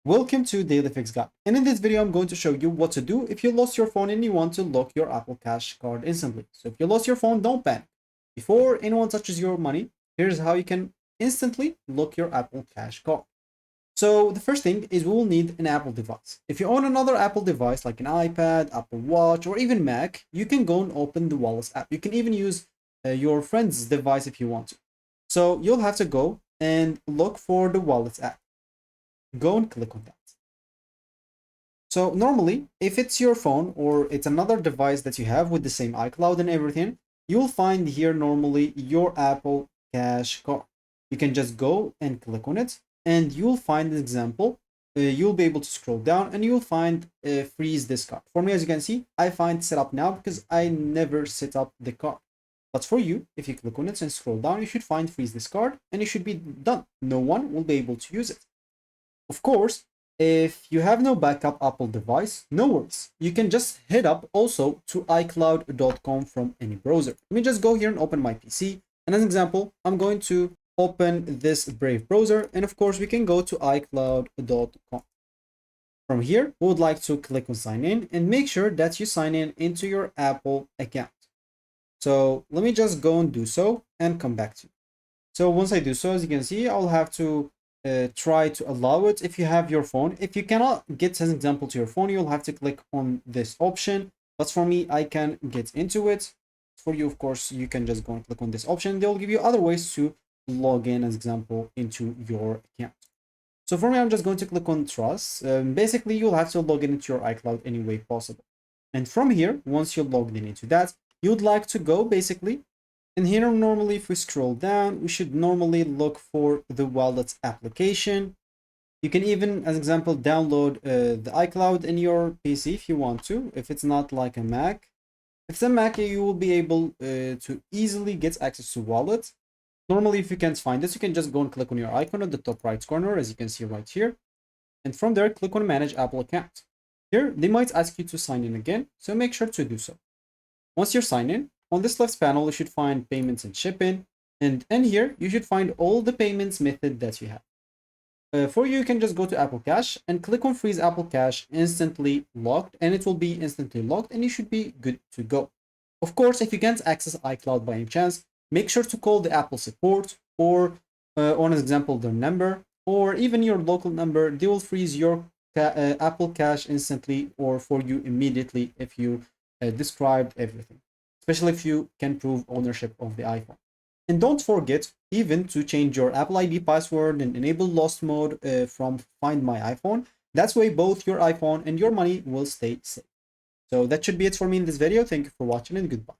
Welcome to Daily Fix Guide, and in this video I'm going to show you what to do if you lost your phone and you want to lock your Apple Cash card instantly. So if you lost your phone, don't panic. Before anyone touches your money, here's how you can instantly lock your Apple Cash card. So the first thing is we will need an Apple device. If you own another Apple device like an iPad, Apple Watch, or even Mac, you can go and open the Wallets app. You can even use your friend's device if you want to. So you'll have to go and look for the Wallets app. Go and click on that. So normally, if it's your phone or it's another device that you have with the same iCloud and everything, you'll find here normally your Apple Cash card. You can just go and click on it and you'll find an example. You'll be able to scroll down and you'll find freeze this card. For me, as you can see, I find set up now because I never set up the card. But for you, if you click on it and scroll down, you should find freeze this card and you should be done. No one will be able to use it. Of course, if you have no backup Apple device, no worries. You can just head up also to iCloud.com from any browser. Let me just go here and open my PC. And as an example, I'm going to open this Brave browser. And of course, we can go to iCloud.com. From here, we would like to click on sign in and make sure that you sign in into your Apple account. So let me just go and do so and come back to you. So once I do so, as you can see, I'll have to try to allow it if you have your phone. If you cannot get as an example to your phone, you'll have to click on this option. But for me, I can get into it. For you, of course, you can just go and click on this option. They'll give you other ways to log in, as example, into your account. So for me, I'm just going to click on trust. Basically, you'll have to log in into your iCloud any way possible. And from here, once you're logged in into that, you'd like to go basically. And here, normally, if we scroll down, we should normally look for the Wallets application. You can even, as example, download the iCloud in your PC if you want to, if it's not like a Mac. If it's a Mac, you will be able to easily get access to Wallet. Normally, if you can't find this, you can just go and click on your icon at the top right corner, as you can see right here. And from there, click on Manage Apple Account. Here, they might ask you to sign in again, so make sure to do so. Once you're signed in, on this left panel, you should find payments and shipping. And in here, you should find all the payments method that you have. For you can just go to Apple Cash and click on Freeze Apple Cash instantly locked, and it will be instantly locked and you should be good to go. Of course, if you can't access iCloud by any chance, make sure to call the Apple support or on example, their number or even your local number. They will freeze your Apple Cash instantly or for you immediately if you described everything, especially if you can prove ownership of the iPhone. And don't forget even to change your Apple ID password and enable lost mode from Find My iPhone. That's way both your iPhone and your money will stay safe. So that should be it for me in this video. Thank you for watching and goodbye.